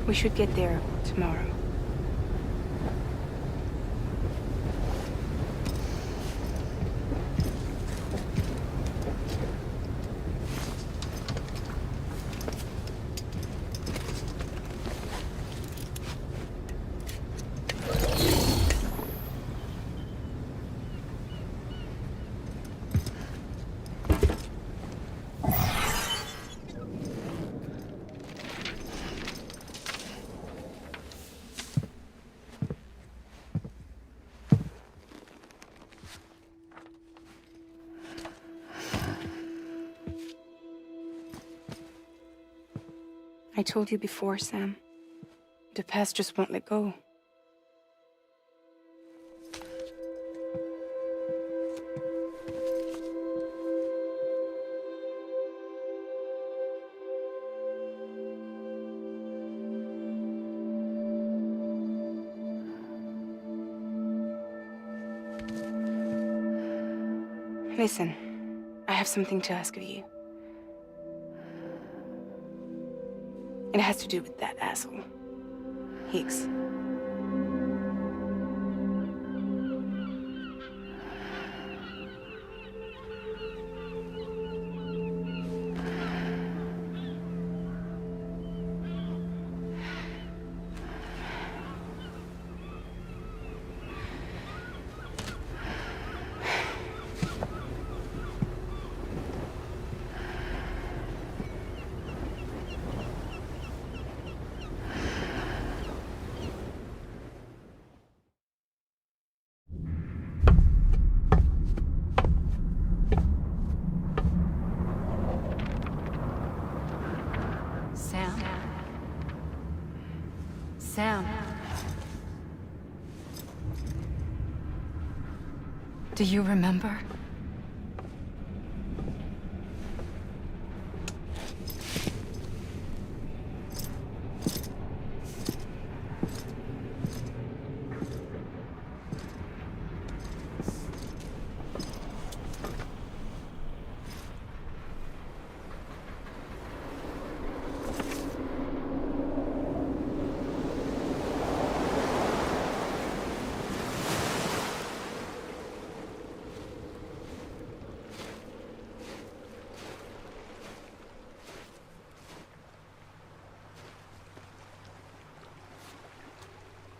We should get there tomorrow. I told you before, Sam. The past just won't let go. Listen, I have something to ask of you. It has to do with that asshole, Higgs. Sam. Do you remember?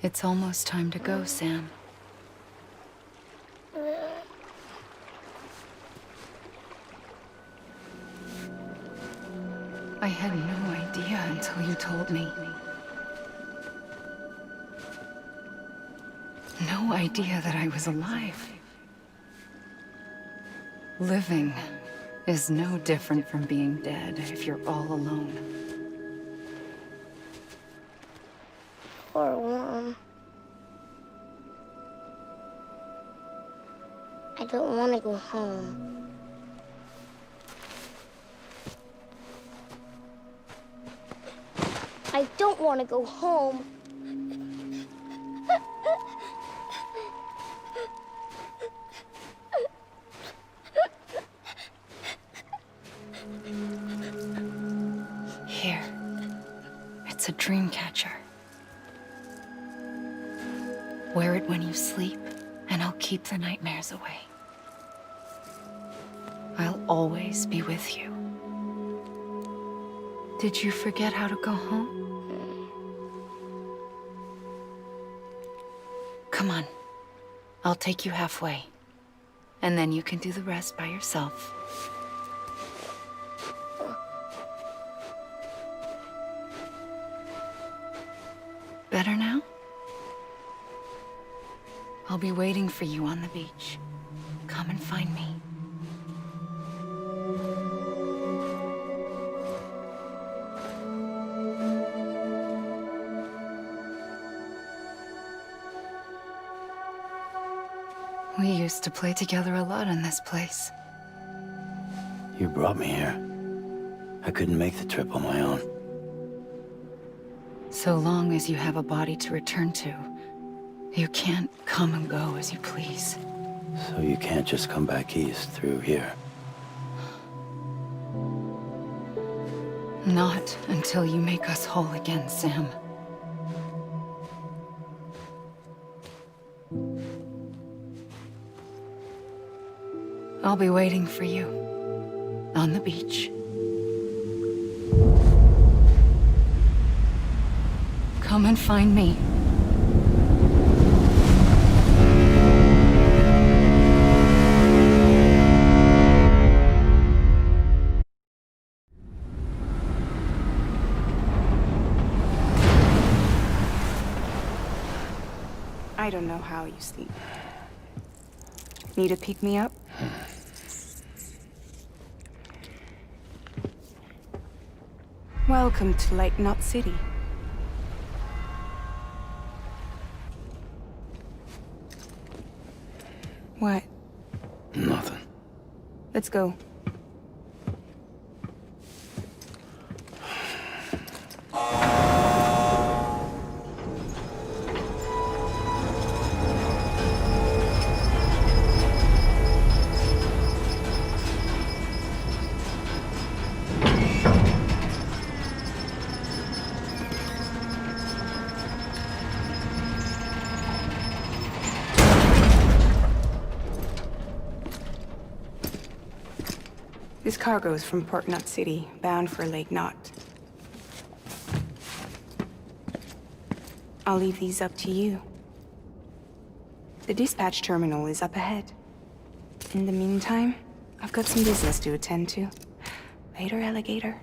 It's almost time to go, Sam. I had no idea until you told me. No idea that I was alive. Living is no different from being dead if you're all alone. Poor Worm. I don't want to go home. I don't want to go home. Here. It's a dream catcher. Wear it when you sleep, and I'll keep the nightmares away. I'll always be with you. Did you forget how to go home? Come on. I'll take you halfway. And then you can do the rest by yourself. Better now? I'll be waiting for you on the beach. Come and find me. We used to play together a lot in this place. You brought me here. I couldn't make the trip on my own. So long as you have a body to return to, you can't come and go as you please. So you can't just come back east through here? Not until you make us whole again, Sam. I'll be waiting for you. On the beach. Come and find me. I don't know how you sleep. Need a pick-me-up? Welcome to Lake Knot City. What? Nothing. Let's go. This cargo is from Port Knot City, bound for Lake Knot. I'll leave these up to you. The dispatch terminal is up ahead. In the meantime, I've got some business to attend to. Later, alligator.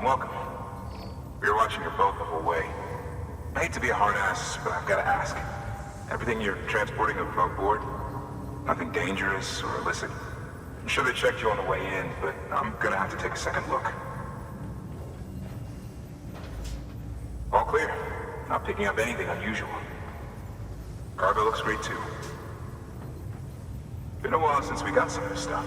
Welcome. We were watching your boat the whole way. I hate to be a hard ass, but I've got to ask. Everything you're transporting above board? Nothing dangerous or illicit? I'm sure they checked you on the way in, but I'm gonna have to take a second look. All clear. Not picking up anything unusual. Cargo looks great too. Been a while since we got some of this stuff.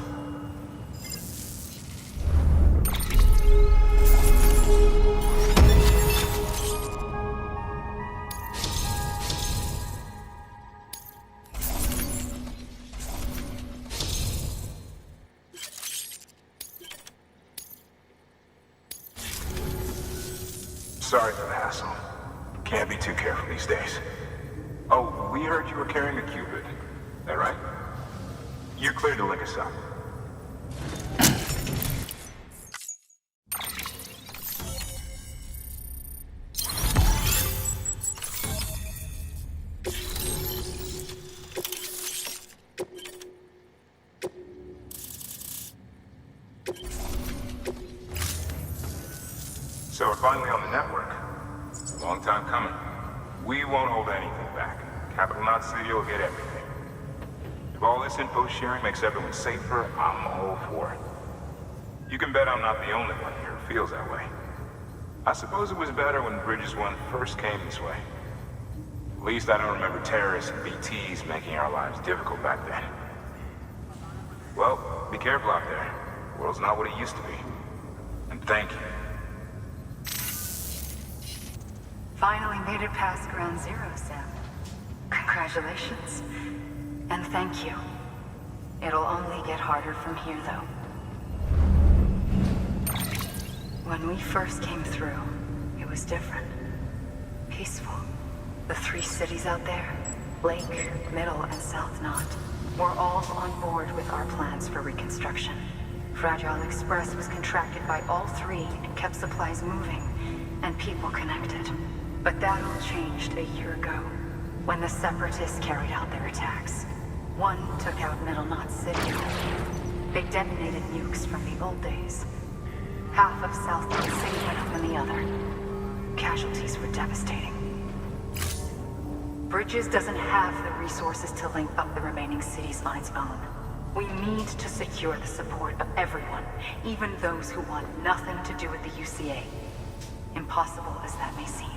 Sorry for the hassle. Can't be too careful these days. Oh, we heard you were carrying a Cupid. That right? You're cleared to link us up. So we're finally on the network. Long time coming. We won't hold anything back. Capital Knot City will get everything. If all this info sharing makes everyone safer, I'm all for it. You can bet I'm not the only one here who feels that way. I suppose it was better when Bridges 1 first came this way. At least I don't remember terrorists and BTs making our lives difficult back then. Well, be careful out there. The world's not what it used to be. And thank you. Finally made it past Ground Zero, Sam. Congratulations. And thank you. It'll only get harder from here, though. When we first came through, it was different. Peaceful. The 3 cities out there, Lake, Middle, and South Knot, were all on board with our plans for reconstruction. Fragile Express was contracted by all 3 and kept supplies moving, and people connected. But that all changed a year ago, when the Separatists carried out their attacks. One took out Middle Knot City. They detonated nukes from the old days. Half of South Knot City went up in the other. Casualties were devastating. Bridges doesn't have the resources to link up the remaining cities on its own. We need to secure the support of everyone, even those who want nothing to do with the UCA. Impossible as that may seem.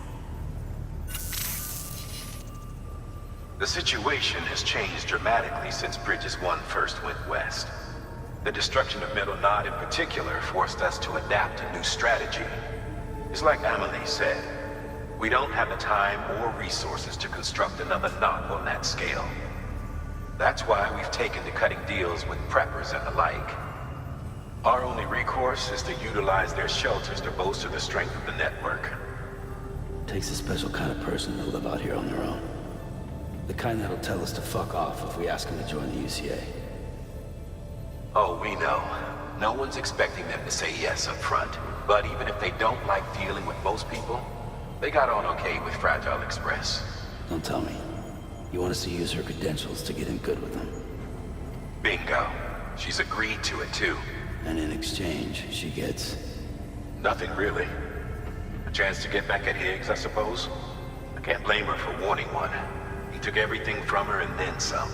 The situation has changed dramatically since Bridges 1 first went west. The destruction of Middle Knot in particular forced us to adapt a new strategy. It's like Amelie said, we don't have the time or resources to construct another knot on that scale. That's why we've taken to cutting deals with preppers and the like. Our only recourse is to utilize their shelters to bolster the strength of the network. Takes a special kind of person to live out here on their own. The kind that'll tell us to fuck off if we ask them to join the UCA. Oh, we know. No one's expecting them to say yes up front. But even if they don't like dealing with most people, they got on okay with Fragile Express. Don't tell me. You want us to use her credentials to get in good with them? Bingo. She's agreed to it too. And in exchange, she gets... Nothing really. A chance to get back at Higgs, I suppose? I can't blame her for wanting one. He took everything from her and then some.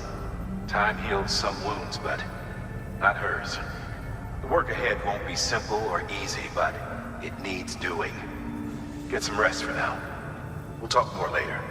Time heals some wounds, but not hers. The work ahead won't be simple or easy, but it needs doing. Get some rest for now. We'll talk more later.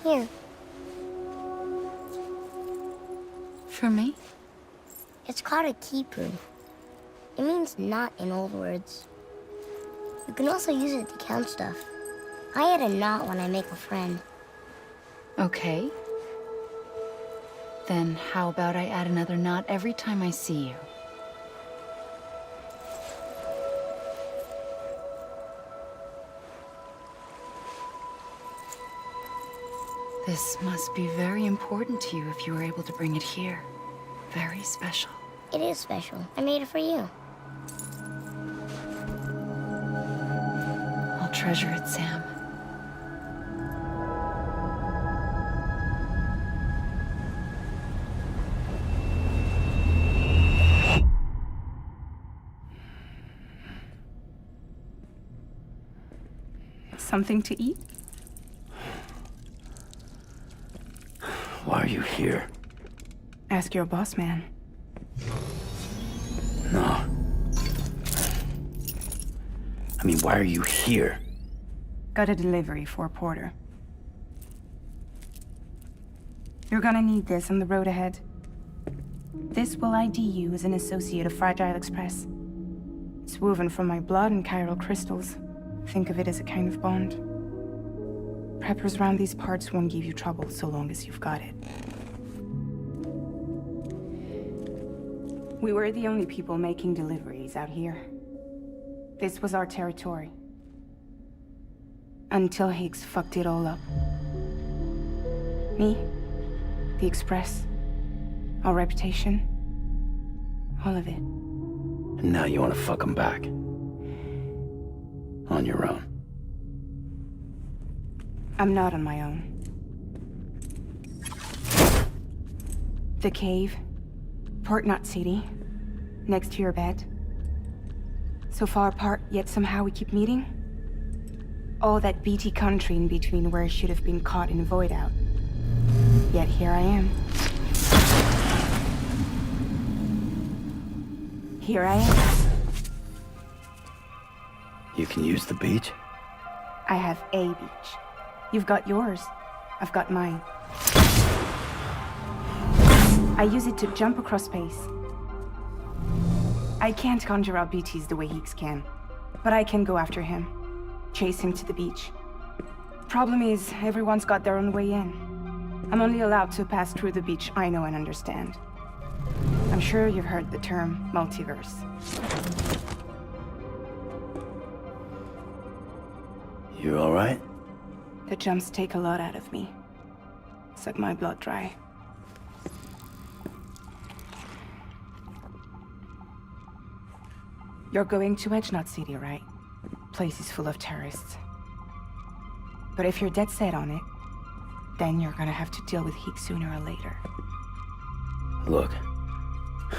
Here. For me? It's called a keeper. It means knot in old words. You can also use it to count stuff. I add a knot when I make a friend. Okay. Then how about I add another knot every time I see you? This must be very important to you if you were able to bring it here. Very special. It is special. I made it for you. I'll treasure it, Sam. Something to eat? Why are you here? Ask your boss man. No. I mean, why are you here? Got a delivery for Porter. You're gonna need this on the road ahead. This will ID you as an associate of Fragile Express. It's woven from my blood and chiral crystals. Think of it as a kind of bond. Preppers around these parts won't give you trouble so long as you've got it. We were the only people making deliveries out here. This was our territory. Until Higgs fucked it all up. Me, the Express, our reputation, all of it. And now you want to fuck him back. On your own. I'm not on my own. The cave, Port Knot City, next to your bed. So far apart, yet somehow we keep meeting. All that BT country in between where I should have been caught in void out. Yet here I am. Here I am. You can use the beach? I have a beach. You've got yours. I've got mine. I use it to jump across space. I can't conjure up BTs the way Higgs can, but I can go after him. Chase him to the beach. Problem is, everyone's got their own way in. I'm only allowed to pass through the beach I know and understand. I'm sure you've heard the term multiverse. You all right? The jumps take a lot out of me. Suck my blood dry. You're going to Edge Knot City, right? Place is full of terrorists. But if you're dead set on it, then you're gonna have to deal with Higgs sooner or later. Look,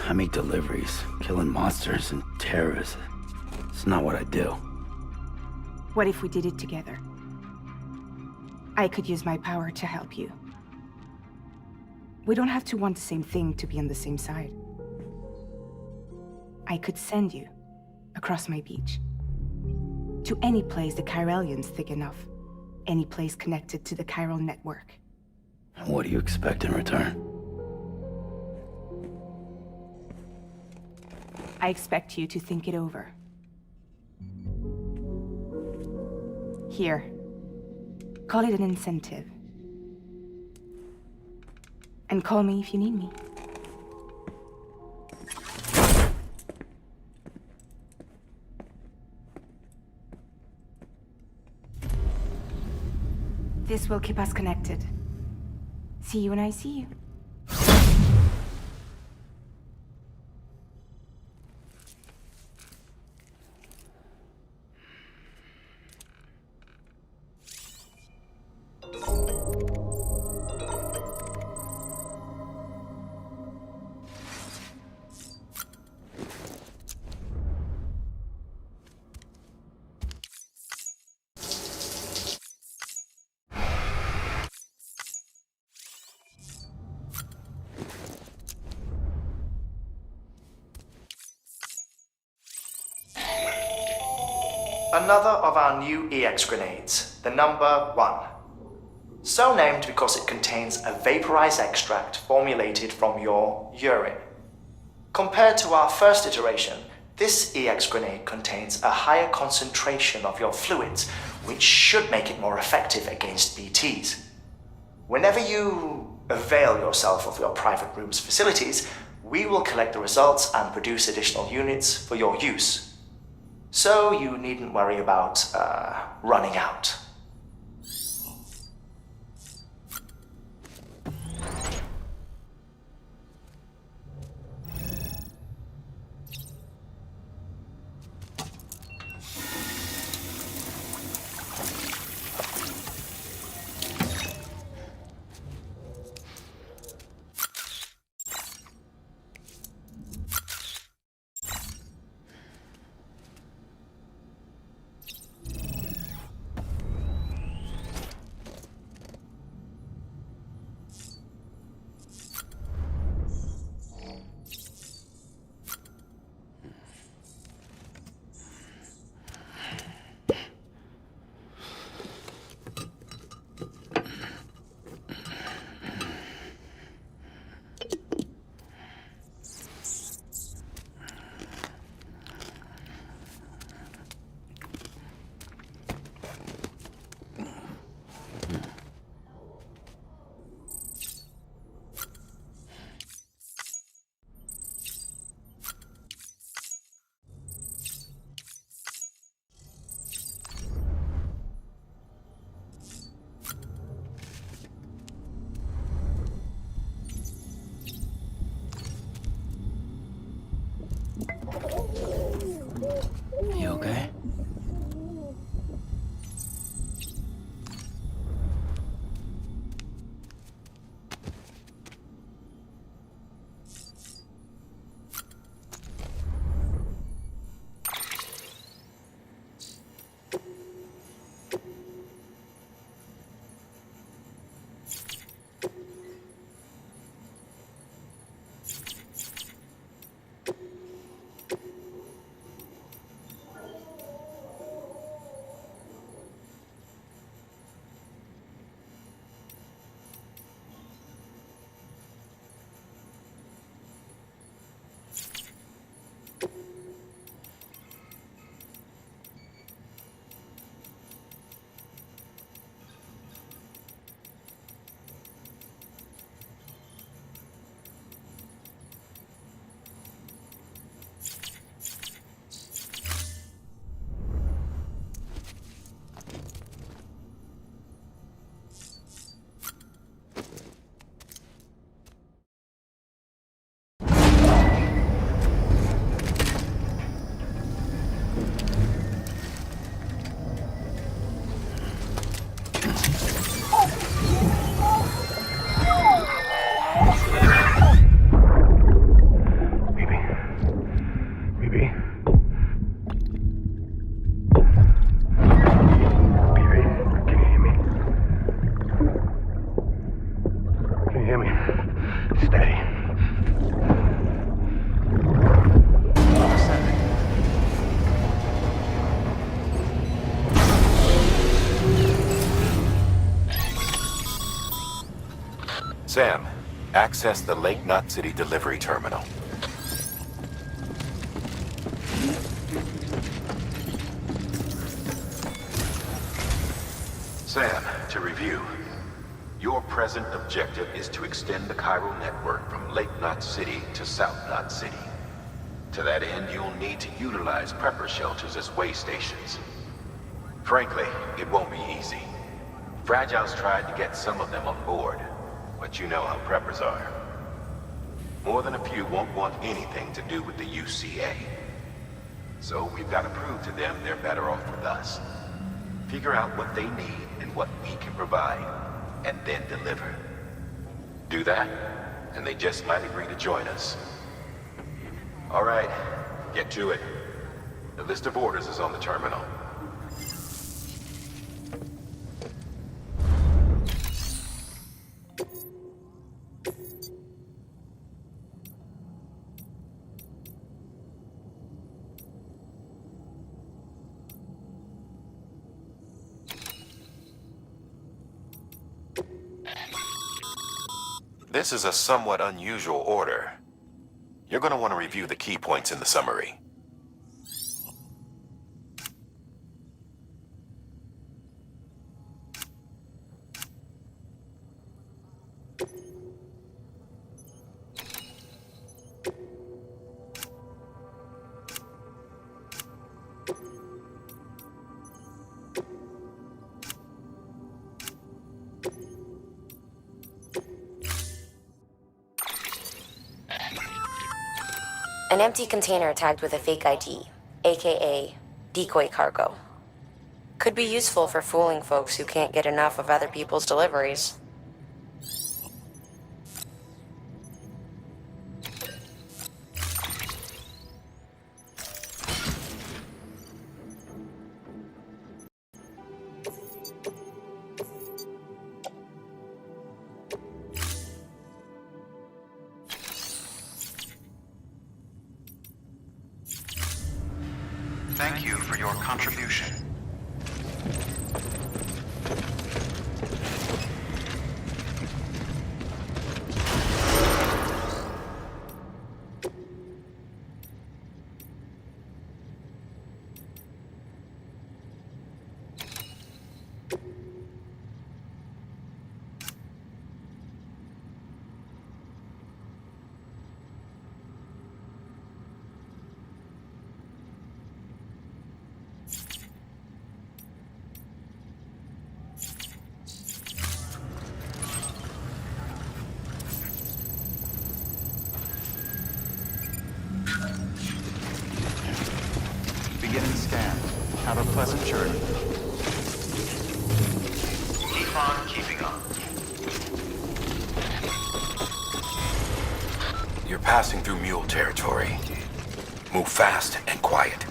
I make deliveries, killing monsters and terrorists. It's not what I do. What if we did it together? I could use my power to help you. We don't have to want the same thing to be on the same side. I could send you across my beach. To any place the Chiralian's thick enough. Any place connected to the chiral network. And what do you expect in return? I expect you to think it over. Here. Call it an incentive. And call me if you need me. This will keep us connected. See you when I see you. Another of our new EX grenades, the number 1. So named because it contains a vaporized extract formulated from your urine. Compared to our first iteration, this EX grenade contains a higher concentration of your fluids, which should make it more effective against BTs. Whenever you avail yourself of your private room's facilities, we will collect the results and produce additional units for your use. So you needn't worry about, running out. Sam, access the Lake Knot City delivery terminal. Sam, to review. Your present objective is to extend the chiral network from Lake Knot City to South Knot City. To that end, you'll need to utilize prepper shelters as way stations. Frankly, it won't be easy. Fragile's tried to get some of them on board, but you know how preppers are. More than a few won't want anything to do with the UCA. So we've got to prove to them they're better off with us. Figure out what they need and what we can provide, and then deliver. Do that, and they just might agree to join us. All right, get to it. The list of orders is on the terminal. This is a somewhat unusual order. You're going to want to review the key points in the summary. An empty container tagged with a fake ID, aka decoy cargo. Could be useful for fooling folks who can't get enough of other people's deliveries. Thank you for your contribution. Beginning scan. Have a pleasant journey. Keep on keeping up. You're passing through mule territory. Move fast and quiet.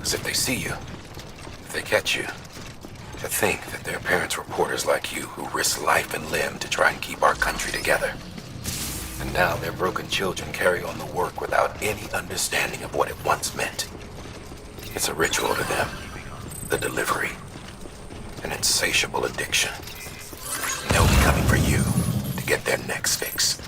As if they see you. If they catch you. To think that their parents were reporters like you who risk life and limb to try and keep our country together. And now their broken children carry on the work without any understanding of what it once meant. It's a ritual to them. The delivery. An insatiable addiction. And they'll be coming for you to get their next fix.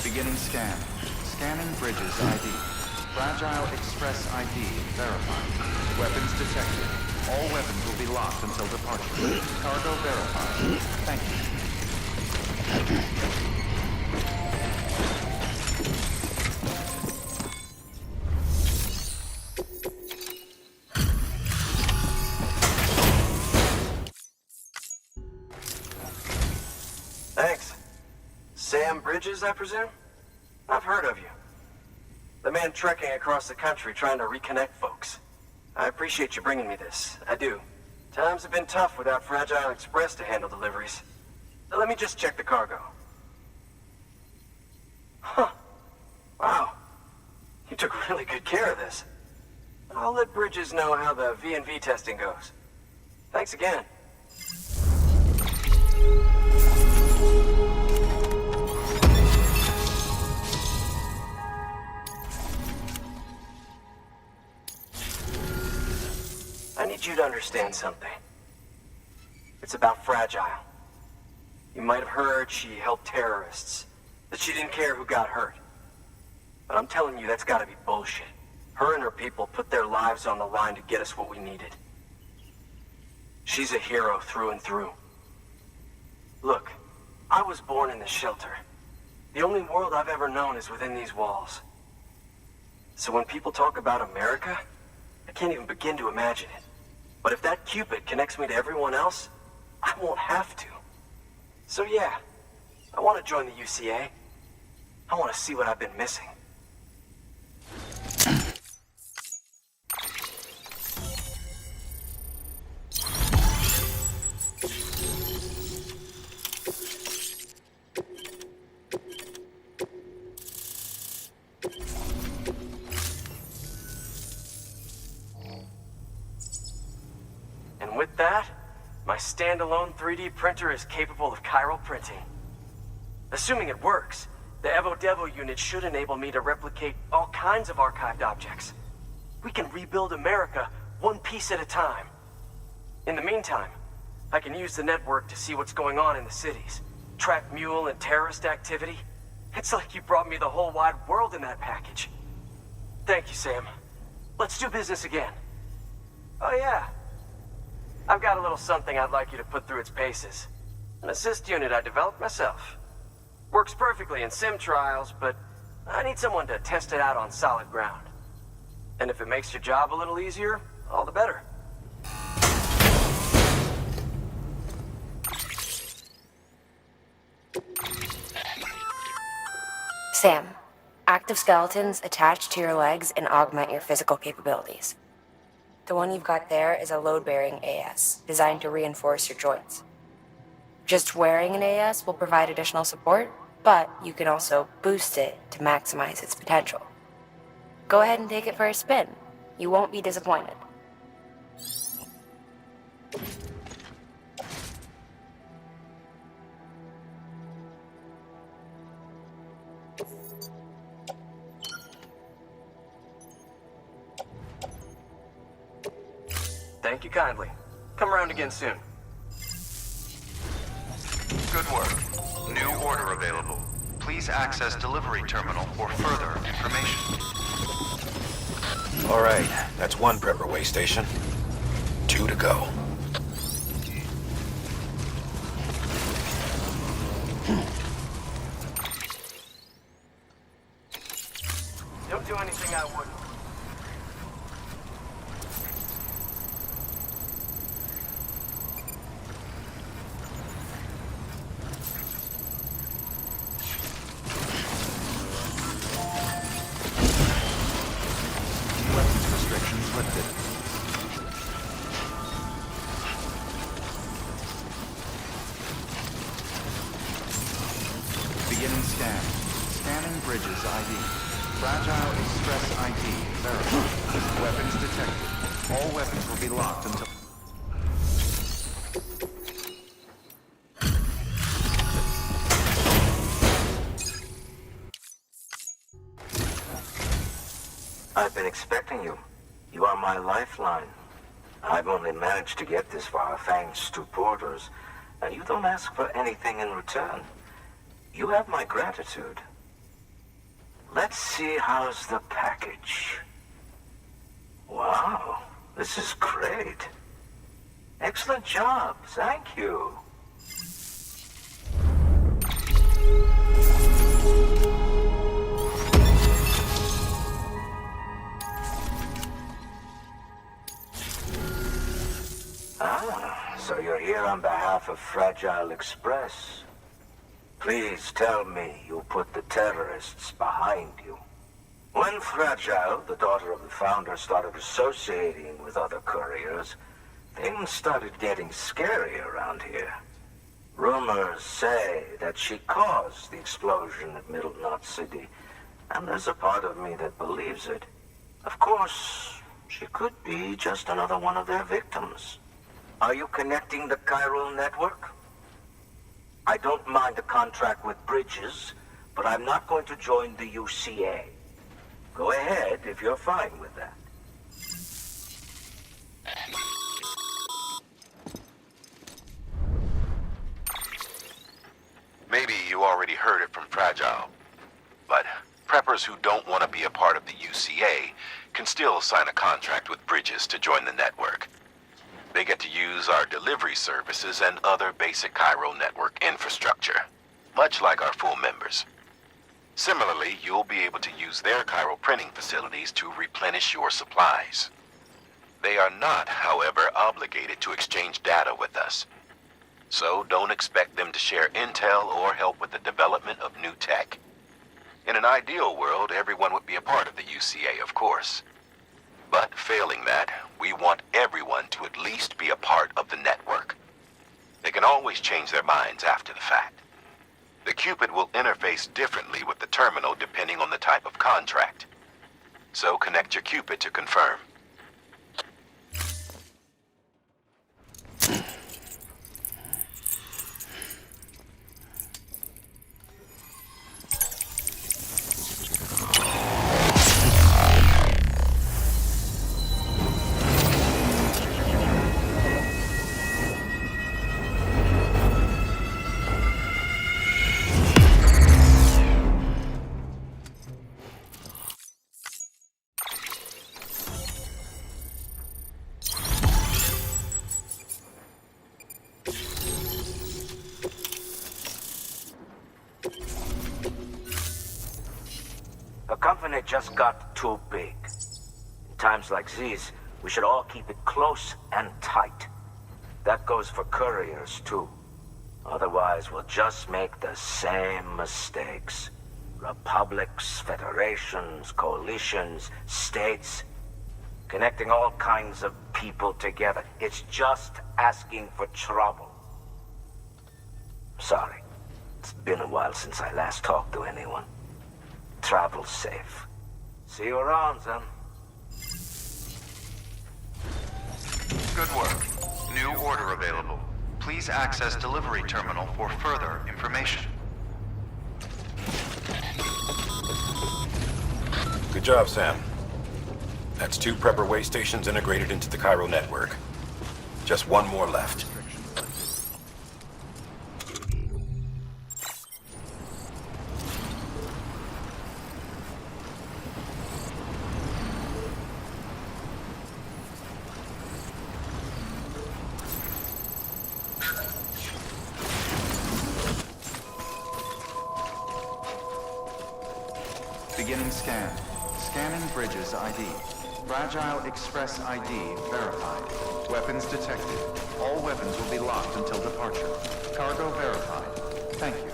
Beginning scan. Scanning Bridges ID. Fragile Express ID verified. Weapons detected. All weapons will be locked until departure. Cargo verified. Thank you. Thanks. Sam Bridges, I presume? I've heard of you. The man trekking across the country trying to reconnect folks. I appreciate you bringing me this. I do. Times have been tough without Fragile Express to handle deliveries. Let me just check the cargo. Huh. Wow. You took really good care of this. I'll let Bridges know how the V&V testing goes. Thanks again. I need you to understand something. It's about Fragile. You might have heard she helped terrorists, that she didn't care who got hurt. But I'm telling you, that's gotta be bullshit. Her and her people put their lives on the line to get us what we needed. She's a hero through and through. Look, I was born in this shelter. The only world I've ever known is within these walls. So when people talk about America, I can't even begin to imagine it. But if that Cupid connects me to everyone else, I won't have to. So yeah, I want to join the UCA. I want to see what I've been missing. And with that, my standalone 3D printer is capable of chiral printing. Assuming it works, the Evo Devo unit should enable me to replicate all kinds of archived objects. We can rebuild America one piece at a time. In the meantime, I can use the network to see what's going on in the cities, track mule and terrorist activity. It's like you brought me the whole wide world in that package. Thank you, Sam. Let's do business again. Oh yeah. I've got a little something I'd like you to put through its paces. An assist unit I developed myself. Works perfectly in sim trials, but I need someone to test it out on solid ground. And if it makes your job a little easier, all the better. Sam, active skeletons attach to your legs and augment your physical capabilities. The one you've got there is a load-bearing AS, designed to reinforce your joints. Just wearing an AS will provide additional support, but you can also boost it to maximize its potential. Go ahead and take it for a spin. You won't be disappointed. Thank you kindly. Come around again soon. Good work. New order available. Please access delivery terminal for further information. All right, that's one prepper way station. 2 to go. Don't do anything I wouldn't. Weapons restrictions lifted. Beginning scan. Scanning bridges ID. Fragile Express ID verified. Weapons detected. All weapons will be locked until... I've been expecting you. You are my lifeline. I've only managed to get this far thanks to porters, and you don't ask for anything in return. You have my gratitude. Let's see how's the package. Wow, this is great. Excellent job, thank you. Ah, so you're here on behalf of Fragile Express. Please tell me you put the terrorists behind you. When Fragile, the daughter of the founder, started associating with other couriers, things started getting scary around here. Rumors say that she caused the explosion at Middle Knot City, and there's a part of me that believes it. Of course, she could be just another one of their victims. Are you connecting the chiral network? I don't mind a contract with Bridges, but I'm not going to join the UCA. Go ahead if you're fine with that. Maybe you already heard it from Fragile, but preppers who don't want to be a part of the UCA can still sign a contract with Bridges to join the network. They get to use our delivery services and other basic chiral network infrastructure, much like our full members. Similarly, you'll be able to use their chiral printing facilities to replenish your supplies. They are not, however, obligated to exchange data with us. So don't expect them to share intel or help with the development of new tech. In an ideal world, everyone would be a part of the UCA, of course. But failing that, we want everyone to at least be a part of the network. They can always change their minds after the fact. The Cupid will interface differently with the terminal depending on the type of contract. So connect your Cupid to confirm. company just got too big. In times like these, we should all keep it close and tight. That goes for couriers, too. Otherwise, we'll just make the same mistakes. Republics, federations, coalitions, states, connecting all kinds of people together. It's just asking for trouble. Sorry. It's been a while since I last talked to anyone. Travel safe. See you around, then. Good work. New order available. Please access delivery terminal for further information. Good job, Sam. That's 2 prepper way stations integrated into the Cairo network. Just one more left. Beginning scan. Scanning bridges ID. Fragile Express ID verified. Weapons detected. All weapons will be locked until departure. Cargo verified. Thank you.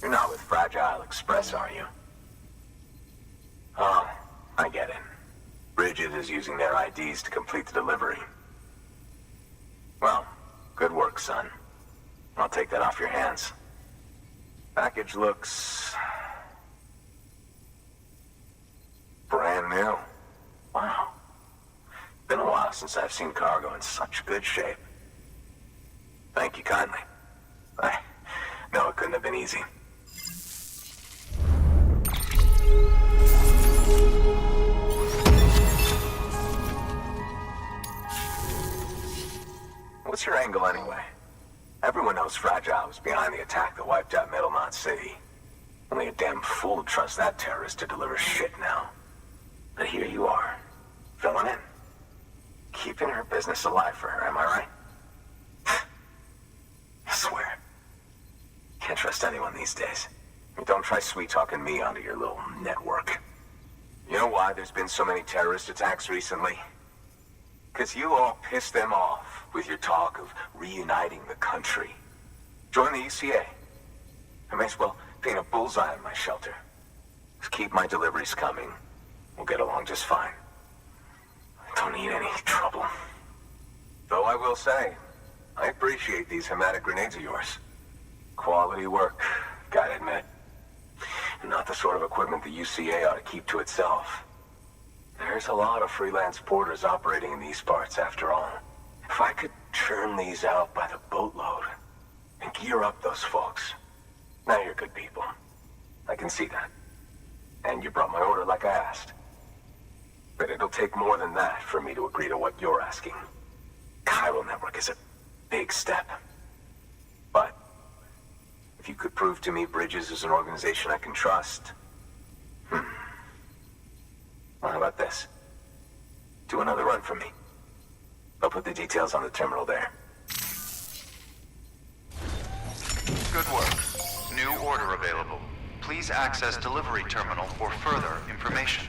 You're not with Fragile Express, are you? Oh, I get it. Bridget is using their IDs to complete the delivery. Well, good work, son. I'll take that off your hands. Package looks... brand new. Wow. Been a while since I've seen cargo in such good shape. Thank you kindly. I know it couldn't have been easy. What's your angle anyway? Everyone knows Fragile was behind the attack that wiped out Middlemont City. Only a damn fool would trust that terrorist to deliver shit now. But here you are, filling in. Keeping her business alive for her, am I right? I swear. Can't trust anyone these days. Don't try sweet-talking me onto your little network. You know why there's been so many terrorist attacks recently? Because you all pissed them off with your talk of reuniting the country. Join the UCA. I may as well paint a bullseye on my shelter. Just keep my deliveries coming. We'll get along just fine. I don't need any trouble. Though I will say, I appreciate these hematic grenades of yours. Quality work, gotta admit. Not the sort of equipment the UCA ought to keep to itself. There's a lot of freelance porters operating in these parts, after all. If I could churn these out by the boatload and gear up those folks. Now you're good people. I can see that. And you brought my order like I asked. But it'll take more than that for me to agree to what you're asking. Cairo Network is a big step. But if you could prove to me Bridges is an organization I can trust... Well, how about this? Do another run for me. I'll put the details on the terminal there. Good work. New order available. Please access delivery terminal for further information.